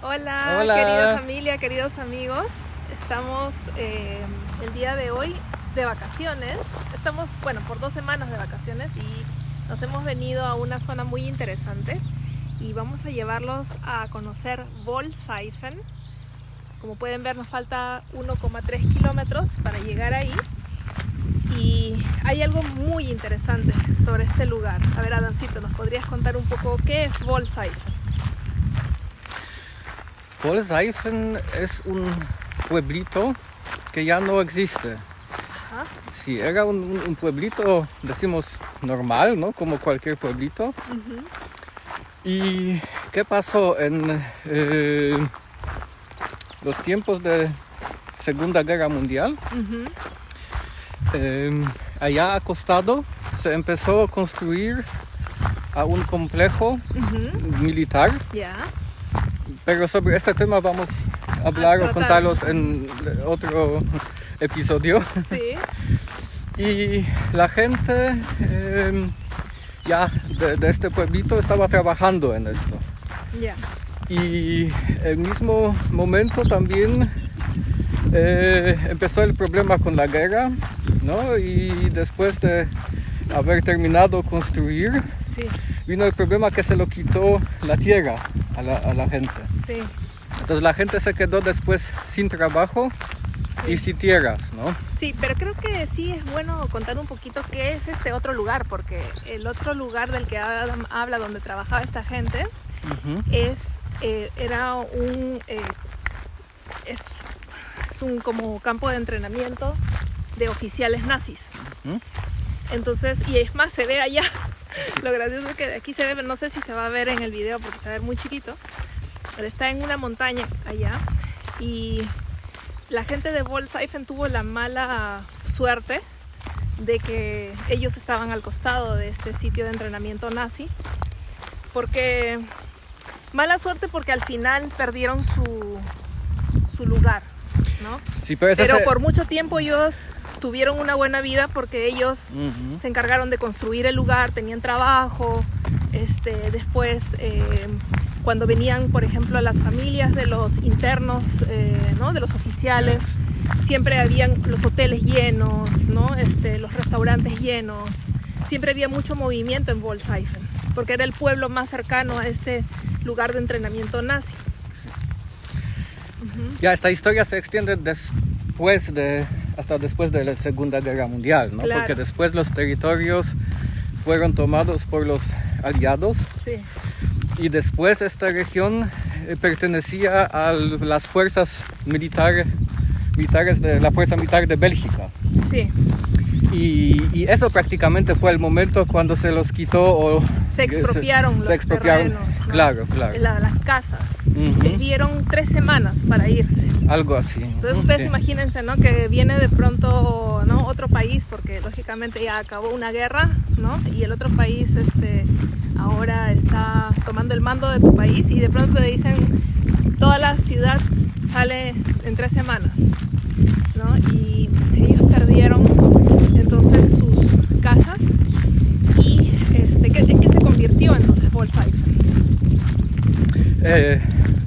Hola, Hola. querida familia, queridos amigos. Estamos el día de hoy de vacaciones. Estamos, por 2 semanas de vacaciones y nos hemos venido a una zona muy interesante y vamos a llevarlos a conocer Wollseifen. Como pueden ver, nos falta 1,3 kilómetros para llegar ahí y hay algo muy interesante sobre este lugar. A ver, Adancito, ¿nos podrías contar un poco qué es Wollseifen? Wollseifen es un pueblito que ya no existe. Ajá. Sí, era un pueblito, decimos, normal, ¿no? Como cualquier pueblito. Uh-huh. ¿Y qué pasó en los tiempos de Segunda Guerra Mundial? Uh-huh. Allá acostado se empezó a construir a un complejo militar. Ya. Pero sobre este tema vamos a hablar o contarlos en otro episodio. Sí. Y la gente de este pueblito estaba trabajando en esto. Ya. Y el mismo momento también empezó el problema con la guerra, ¿no? Y después de haber terminado de construir, Sí. vino el problema que se lo quitó la tierra a la gente. Sí. Entonces la gente se quedó después sin trabajo Sí. y sin tierras, ¿no? Sí, pero creo que sí es bueno contar un poquito qué es este otro lugar, porque el otro lugar del que Adam habla, donde trabajaba esta gente, era es un como campo de entrenamiento de oficiales nazis. Ujú. Entonces, y es más, se ve allá. Lo gracioso es que de aquí se ve, no sé si se va a ver en el video porque se va a ver muy chiquito, pero está en una montaña allá y la gente de Wollseifen tuvo la mala suerte de que ellos estaban al costado de este sitio de entrenamiento nazi, porque mala suerte porque al final perdieron su lugar, ¿no? Sí, pero Por mucho tiempo ellos tuvieron una buena vida porque ellos se encargaron de construir el lugar, tenían trabajo. Después, cuando venían, por ejemplo, las familias de los internos, ¿no? De los oficiales, siempre habían los hoteles llenos, ¿no? Los restaurantes llenos. Siempre había mucho movimiento en Wollseifen, porque era el pueblo más cercano a este lugar de entrenamiento nazi. Ya, esta historia se extiende hasta después de la Segunda Guerra Mundial, ¿no? Claro. Porque después los territorios fueron tomados por los aliados. Sí. Y después esta región pertenecía a las fuerzas militares de la Fuerza Militar de Bélgica. Sí. Y eso prácticamente fue el momento cuando se los quitó o se expropiaron los terrenos, ¿no? Claro. Las casas. Les dieron 3 semanas para irse. Algo así. Entonces ustedes imagínense, ¿no? Que viene de pronto, ¿no? Otro país, porque lógicamente ya acabó una guerra, ¿no? Y el otro país ahora está tomando el mando de tu país y de pronto te dicen toda la ciudad sale en 3 semanas, ¿no? Y ellos perdieron entonces sus casas y ¿en qué se convirtió entonces Wollseifen?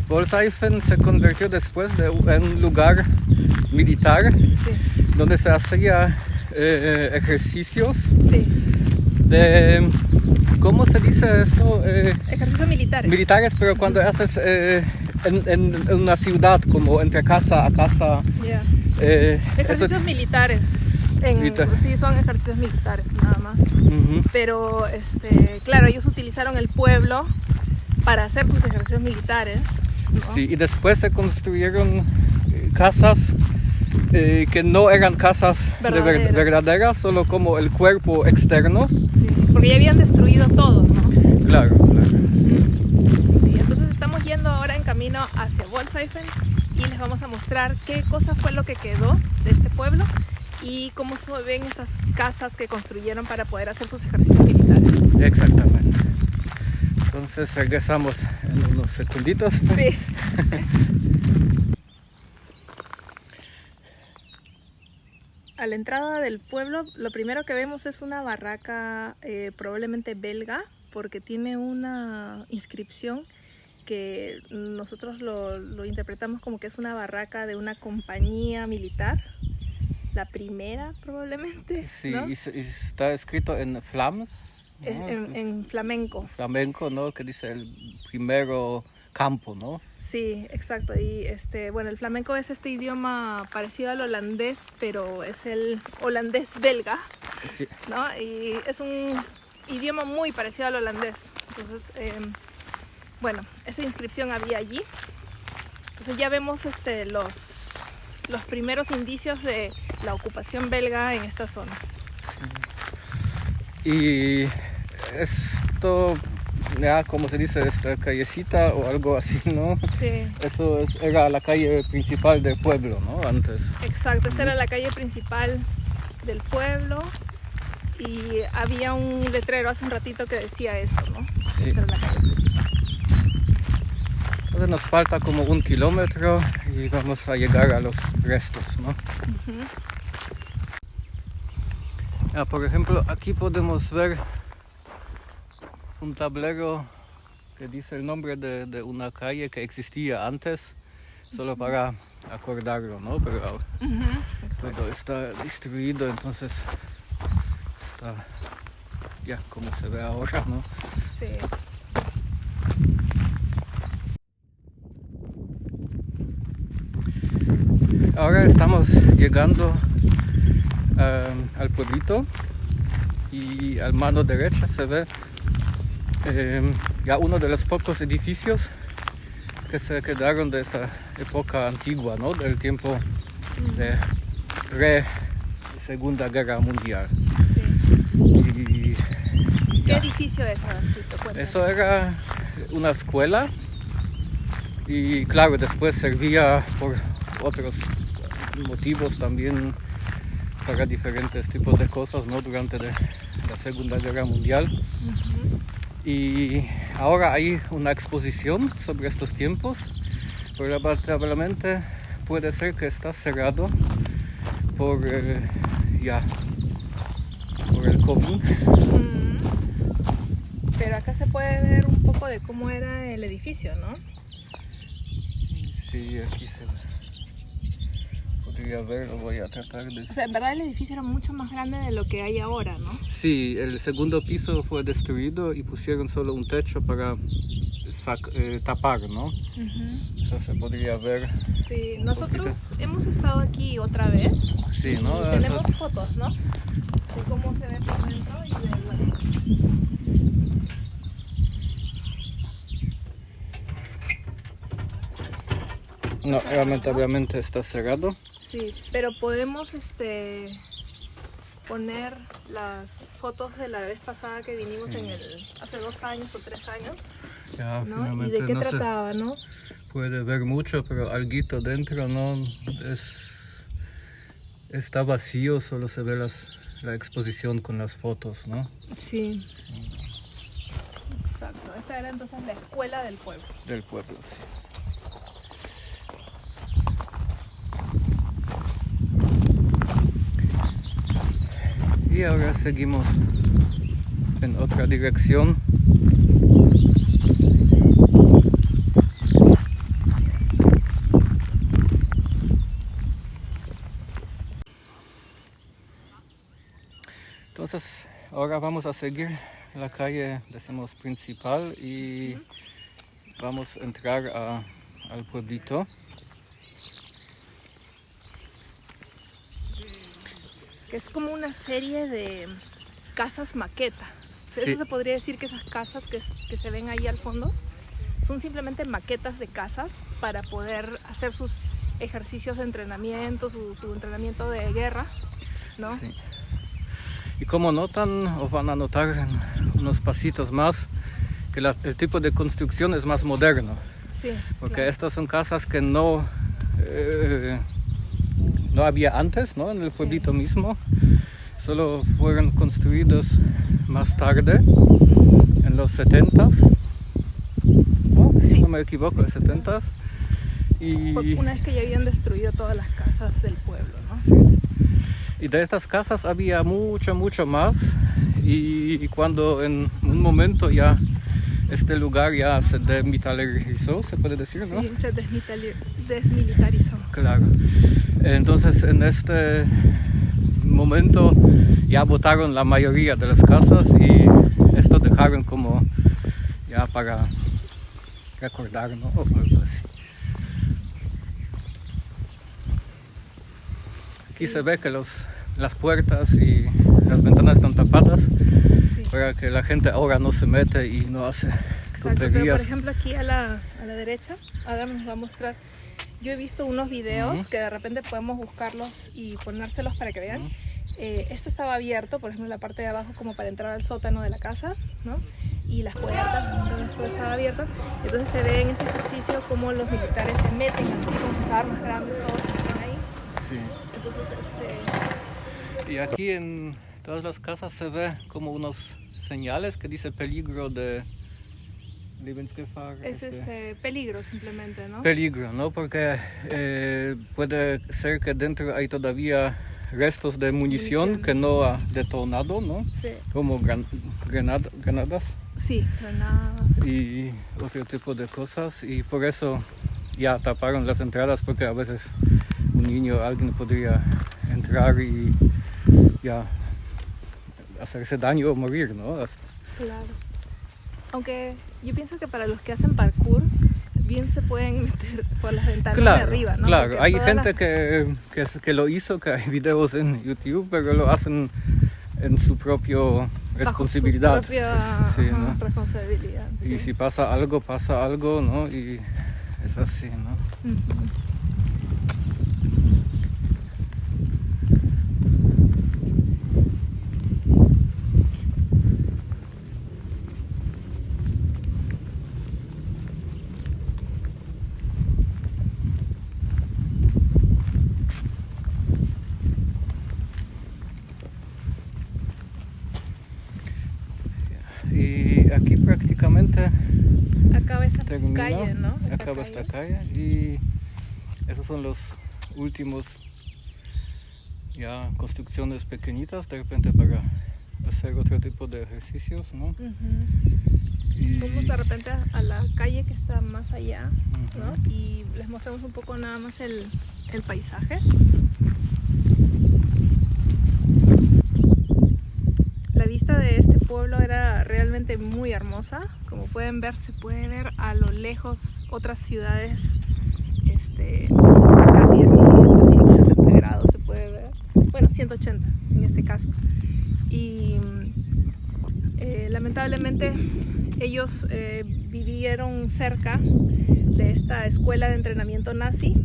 Wollseifen se convirtió después en un lugar militar, Sí. donde se hacía ejercicios Sí. de, ¿cómo se dice esto? Ejercicios militares. Militares, pero cuando haces en una ciudad, como entre casa a casa. Yeah. Ejercicios Militares. Sí, son ejercicios militares, nada más. Pero, claro, ellos utilizaron el pueblo para hacer sus ejercicios militares, ¿no? Sí, y después se construyeron casas que no eran casas verdaderas, solo como el cuerpo externo. Sí, porque ya habían destruido todo, ¿no? Claro. Sí, entonces estamos yendo ahora en camino hacia Wollseifen y les vamos a mostrar qué cosa fue lo que quedó de este pueblo y cómo se ven esas casas que construyeron para poder hacer sus ejercicios militares. Exactamente. Entonces regresamos en unos segunditos. Sí. a la entrada del pueblo, lo primero que vemos es una barraca probablemente belga, porque tiene una inscripción que nosotros lo interpretamos como que es una barraca de una compañía militar, la primera probablemente. Sí, ¿no? y está escrito en flams, ¿no? En flamenco. Flamenco, ¿no? Que dice el primero campo, ¿no? Sí, exacto. Y bueno, el flamenco es este idioma parecido al holandés, pero es el holandés belga, Sí. ¿no? Y es un idioma muy parecido al holandés. Entonces, bueno, esa inscripción había allí. Entonces ya vemos los primeros indicios de la ocupación belga en esta zona. Y esto, ya como se dice, esta callecita o algo así, ¿no? Sí. Eso era la calle principal del pueblo, ¿no? Antes. Exacto, esta era la calle principal del pueblo y había un letrero hace un ratito que decía eso, ¿no? Sí. Esta era la calle principal. Entonces nos falta como 1 kilómetro y vamos a llegar a los restos, ¿no? Uh-huh. Ya, por ejemplo, aquí podemos ver un tablero que dice el nombre de una calle que existía antes, solo para acordarlo, ¿no? Pero ahora todo está destruido, entonces está ya como se ve ahora, ¿no? Sí. Ahora estamos llegando al pueblito y a mano derecha se ve ya uno de los pocos edificios que se quedaron de esta época antigua, ¿no? Del tiempo de pre-Segunda Guerra Mundial. Sí. Y ¿Qué ya, edificio es, Adamcito? Cuéntanos. eso era una escuela y claro, después servía por otros motivos también para diferentes tipos de cosas, ¿no? Durante la Segunda Guerra Mundial. Uh-huh. Y ahora hay una exposición sobre estos tiempos, pero lamentablemente puede ser que está cerrado por el COVID. Mm. Pero acá se puede ver un poco de cómo era el edificio, ¿no? Sí, aquí se podría ver, lo voy a tratar de... O sea, en verdad el edificio era mucho más grande de lo que hay ahora, ¿no? Sí, el segundo piso fue destruido y pusieron solo un techo para tapar, ¿no? Uh-huh. Eso se podría ver. Sí, nosotros hemos estado aquí otra vez. Sí, ¿no? Y tenemos fotos, ¿no? De cómo se ve por dentro y de No, lamentablemente está cerrado. Sí, pero podemos poner las fotos de la vez pasada que vinimos hace 2 años o 3 años, Ya, ¿no? Y de qué trataba, ¿no? Puede ver mucho, pero alguito dentro no está vacío, solo se ve la exposición con las fotos, ¿no? Sí. Exacto. Esta era entonces la escuela del pueblo. Del pueblo, sí. Y ahora seguimos en otra dirección. Entonces, ahora vamos a seguir la calle, decimos, principal y vamos a entrar al pueblito. Que es como una serie de casas maqueta. Sí. Eso se podría decir que esas casas que se ven ahí al fondo son simplemente maquetas de casas para poder hacer sus ejercicios de entrenamiento, su entrenamiento de guerra, ¿no? Sí. Y como notan, o van a notar en unos pasitos más, que el tipo de construcción es más moderno. Sí, Porque claro. estas son casas que no había antes, ¿no? En el pueblito mismo. Solo fueron construidos más tarde, en los 70s. ¿No? Si Sí. no me equivoco, en los 70s. Y, Una vez que ya habían destruido todas las casas del pueblo, ¿no? sí. Y de estas casas había mucho más. Y cuando en un momento ya este lugar ya se desmilitarizó, se puede decir, ¿no? Sí, se desmilitarizó. Claro. Entonces en este momento ya botaron la mayoría de las casas y esto dejaron como ya para recordar, ¿no? O algo así. Aquí se ve que las puertas y las ventanas están tapadas, Sí. para que la gente ahora no se mete y no hace Exacto, pero tonterías. por ejemplo aquí a la derecha, Adam nos va a mostrar. Yo he visto unos videos que de repente podemos buscarlos y ponérselos para que vean. Esto estaba abierto, por ejemplo, la parte de abajo como para entrar al sótano de la casa, ¿no? Y las puertas, todo esto estaba abierto. Entonces se ve en ese ejercicio como los militares se meten así con sus armas grandes, todos se meten ahí. Sí. Entonces, Y aquí en todas las casas se ve como unos señales que dice peligro de Lebensgefahr. es peligro simplemente, ¿no? Peligro, ¿no? Porque puede ser que dentro hay todavía restos de munición que no ha detonado, ¿no? Sí. Como granadas Sí, granadas. y otro tipo de cosas. Y por eso ya taparon las entradas, porque a veces un niño, alguien podría entrar y ya hacerse daño o morir, ¿no? Claro. Aunque yo pienso que para los que hacen parkour, bien se pueden meter por las ventanas de arriba, ¿no? Claro, Porque hay todas gente que lo hizo, que hay videos en YouTube, pero lo hacen en su propia responsabilidad. Bajo su propia Sí, ¿no? responsabilidad. Y Sí. si pasa algo, ¿no? Y es así, ¿no? Ujú. Y aquí prácticamente Acaba esa terminó, calle, ¿no? Esa acaba calle. esta calle y esos son los últimos ya construcciones pequeñitas de repente para hacer otro tipo de ejercicios, ¿no? Ujú. Y Vamos de repente a la calle que está más allá, ¿no? Ujú. Y les mostramos un poco nada más el paisaje. La vista de este pueblo era realmente muy hermosa. Como pueden ver, se puede ver a lo lejos otras ciudades, casi así en 360 grados se puede ver. Bueno, 180 en este caso. Y lamentablemente ellos vivieron cerca de esta escuela de entrenamiento nazi,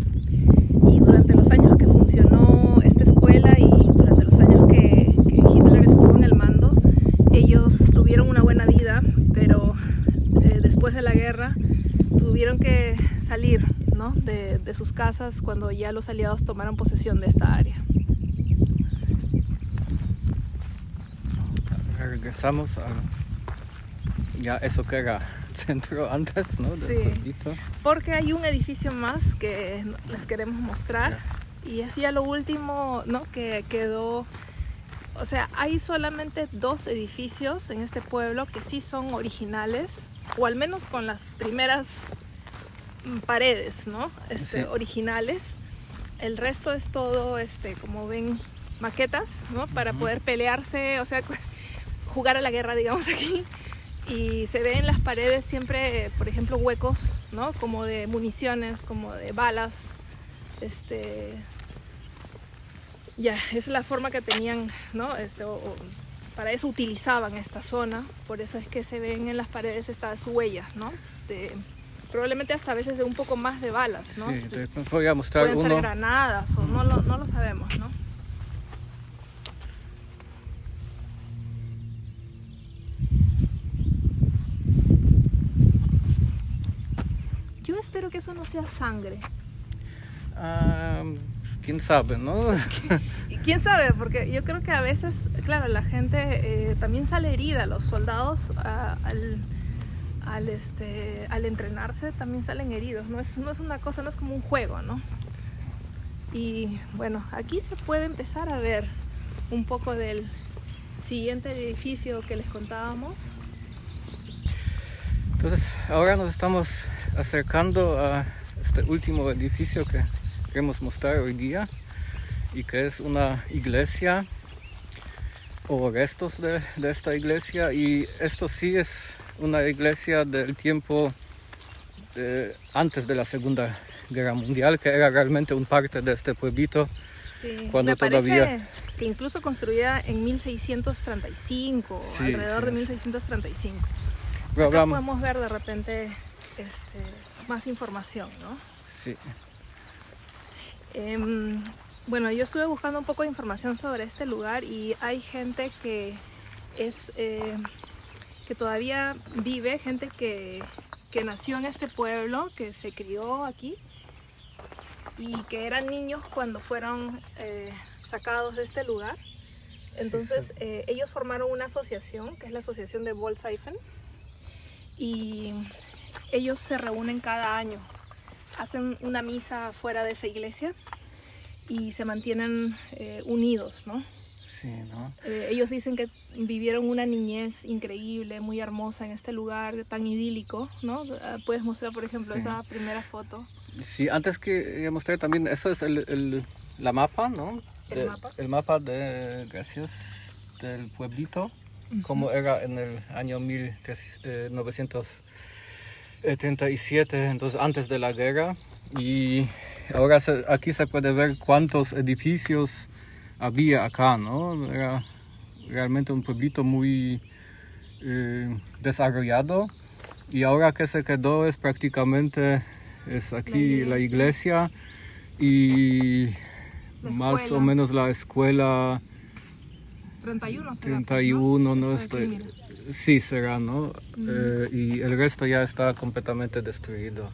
y durante los años que funcionó esta escuela y durante los años que Hitler estuvo en el mando, ellos tuvieron una buena vida, pero después de la guerra tuvieron que salir, ¿no? de sus casas cuando ya los aliados tomaron posesión de esta área. regresamos a ya eso que era centro antes, ¿no? Del Sí. pueblito. Porque hay un edificio más que les queremos mostrar, y es ya lo último, ¿no? Que quedó. O sea, hay solamente 2 edificios en este pueblo que sí son originales, o al menos con las primeras paredes, ¿no? Sí. Originales. El resto es todo, como ven, maquetas, ¿no? Para poder pelearse, o sea, jugar a la guerra, digamos, aquí. Y se ve en las paredes siempre, por ejemplo, huecos, ¿no? Como de municiones, como de balas. Ya, es la forma que tenían, ¿no? Para eso utilizaban esta zona. Por eso es que se ven en las paredes estas huellas, ¿no? Probablemente hasta a veces de un poco más de balas, ¿no? Sí, te voy a mostrar Pueden ser uno. granadas o no lo sabemos, ¿no? Yo espero que eso no sea sangre. Quién sabe, ¿no? Y quién sabe, porque yo creo que a veces, claro, la gente también sale herida, los soldados al entrenarse también salen heridos, no es una cosa, no es como un juego, ¿no? Y bueno, aquí se puede empezar a ver un poco del siguiente edificio que les contábamos. Entonces ahora nos estamos acercando a este último edificio que queremos mostrar hoy día y que es una iglesia o restos de esta iglesia, y esto sí es una iglesia del tiempo antes de la Segunda Guerra Mundial, que era realmente un parte de este pueblito. Sí, cuando me parece todavía que incluso construida en 1635, Sí, alrededor sí, de sí. 1635. Pero Acá hablamos- podemos ver de repente más información, ¿no? sí, Bueno, yo estuve buscando un poco de información sobre este lugar y hay gente que que todavía vive, gente que nació en este pueblo, que se crió aquí y que eran niños cuando fueron sacados de este lugar. Entonces ellos formaron una asociación, que es la asociación de Bolseifen, y ellos se reúnen cada año, hacen una misa fuera de esa iglesia y se mantienen unidos, ¿no? sí, ¿no? Ellos dicen que vivieron una niñez increíble, muy hermosa en este lugar tan idílico, ¿no? Puedes mostrar, por ejemplo, Sí. esa primera foto. Sí, antes que mostrar también, eso es la mapa, ¿no? El mapa gracias, del pueblito, como era en el año 1937, entonces antes de la guerra. Y ahora aquí se puede ver cuántos edificios había acá, ¿no? Era realmente un pueblito muy desarrollado, y ahora que se quedó es prácticamente aquí la iglesia y La más escuela. o menos la escuela 31, será, 31, no Esto de aquí, estoy... mira. Sí, será, ¿no? Y el resto ya está completamente destruido.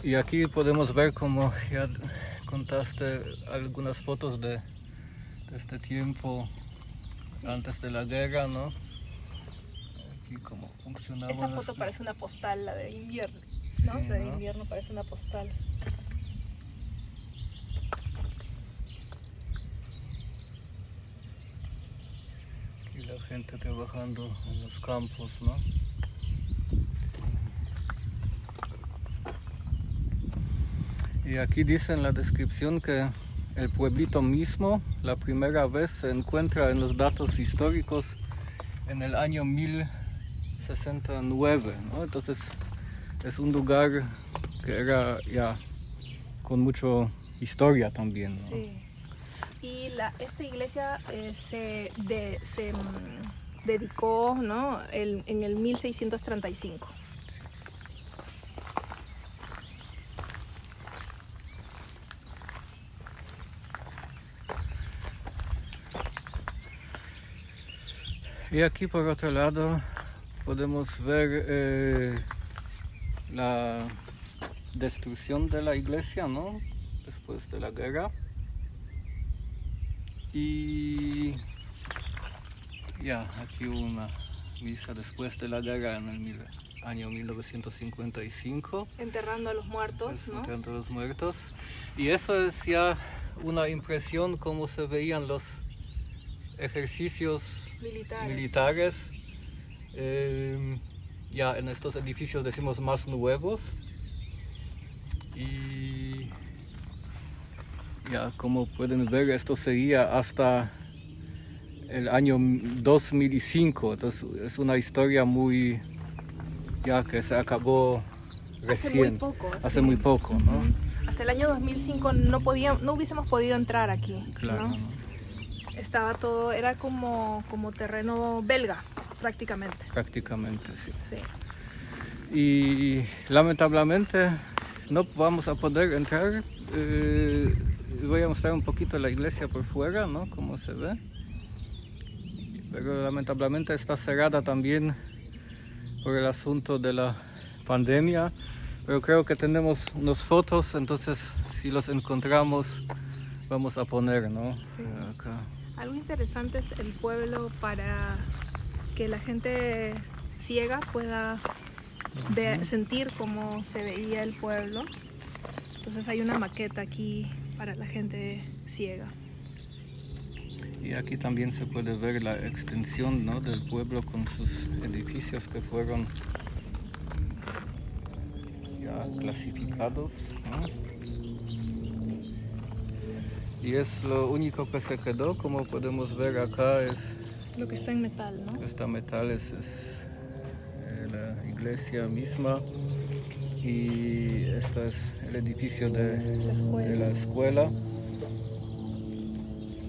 Sí. Y aquí podemos ver, como ya contaste, algunas fotos de este tiempo antes de la guerra, ¿no? Aquí cómo funcionaba. Esa foto parece una postal, la de invierno, ¿no? Sí, La de ¿no? invierno parece una postal. Y la gente trabajando en los campos, ¿no? Y aquí dice en la descripción que el pueblito mismo, la primera vez se encuentra en los datos históricos en el año 1069, ¿no? Entonces es un lugar que era ya con mucha historia también, ¿no? Sí. Y esta iglesia se dedicó, ¿no? En el 1635. Y aquí por otro lado podemos ver la destrucción de la iglesia, ¿no? Después de la guerra. Y ya, aquí hubo una misa después de la guerra en el año 1955. Enterrando a los muertos, ¿no? Enterrando a los muertos. Y eso es ya una impresión cómo se veían los ejercicios militares. Ya en estos edificios decimos más nuevos. Y ya, como pueden ver, esto seguía hasta el año 2005. Entonces es una historia muy, ya que se acabó recién. Hace muy poco, ¿no? Hasta el año 2005 no hubiésemos podido entrar aquí, Claro, ¿no? ¿no? Estaba todo, era como terreno belga, prácticamente. Prácticamente, sí. Sí. Y lamentablemente no vamos a poder entrar. Voy a mostrar un poquito la iglesia por fuera, ¿no? Como se ve. Pero lamentablemente está cerrada también por el asunto de la pandemia. Pero creo que tenemos unas fotos, entonces si los encontramos vamos a poner, ¿no? Sí. Acá. Algo interesante es el pueblo para que la gente ciega pueda sentir cómo se veía el pueblo. Entonces hay una maqueta aquí para la gente ciega. Y aquí también se puede ver la extensión, ¿no?, del pueblo con sus edificios que fueron ya clasificados, ¿no? Y es lo único que se quedó, como podemos ver acá, es Lo que está en metal, ¿no? esta metal es la iglesia misma, y este es el edificio de la escuela.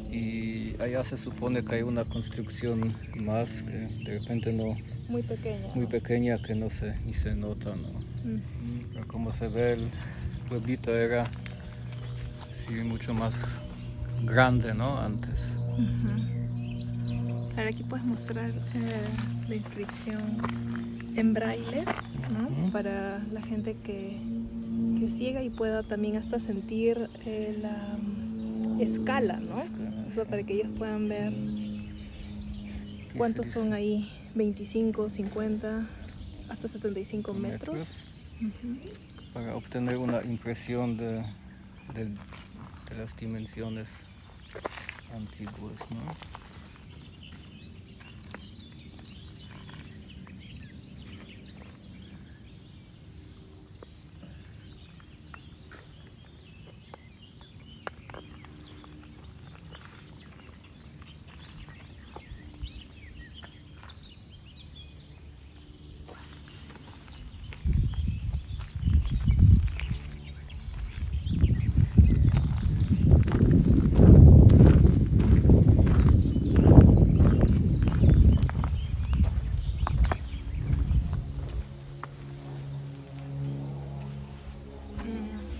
Y allá se supone que hay una construcción más que de repente no, Muy pequeña. muy pequeña, que no se, ni se nota, ¿no? Pero como se ve, el pueblito era sí, mucho más grande, ¿no?, antes. Ahora aquí puedes mostrar la inscripción en braille, ¿no? Para la gente que ciega y pueda también hasta sentir la escala, ¿no? O sea, para que ellos puedan ver cuántos son ahí, 25, 50, hasta 75 metros. Para obtener una impresión de las dimensiones antiguas, ¿no?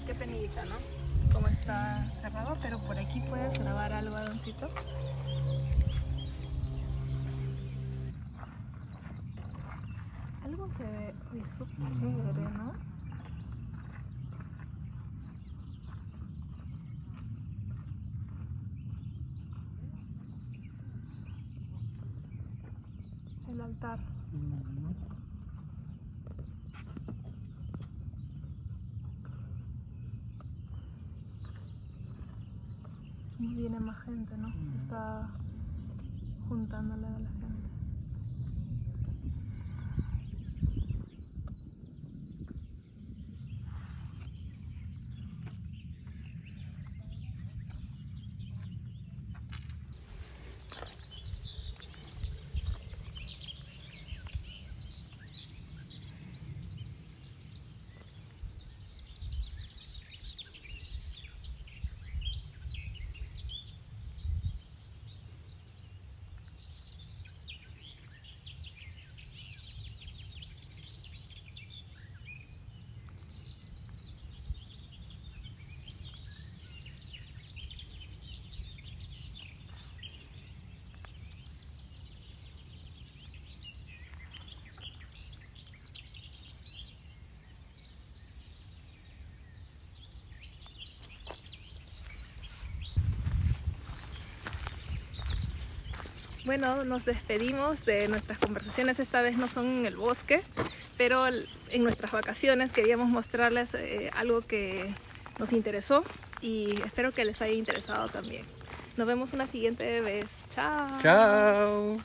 Qué penita, ¿no? Como está cerrado, pero por aquí puedes grabar algo, Adoncito. Algo se ve, oye, súper chévere, ¿no? El altar. Y viene más gente, ¿no? Está juntándole a la gente. Bueno, nos despedimos de nuestras conversaciones. Esta vez no son en el bosque, pero en nuestras vacaciones queríamos mostrarles algo que nos interesó y espero que les haya interesado también. Nos vemos una siguiente vez. Chao. Chao.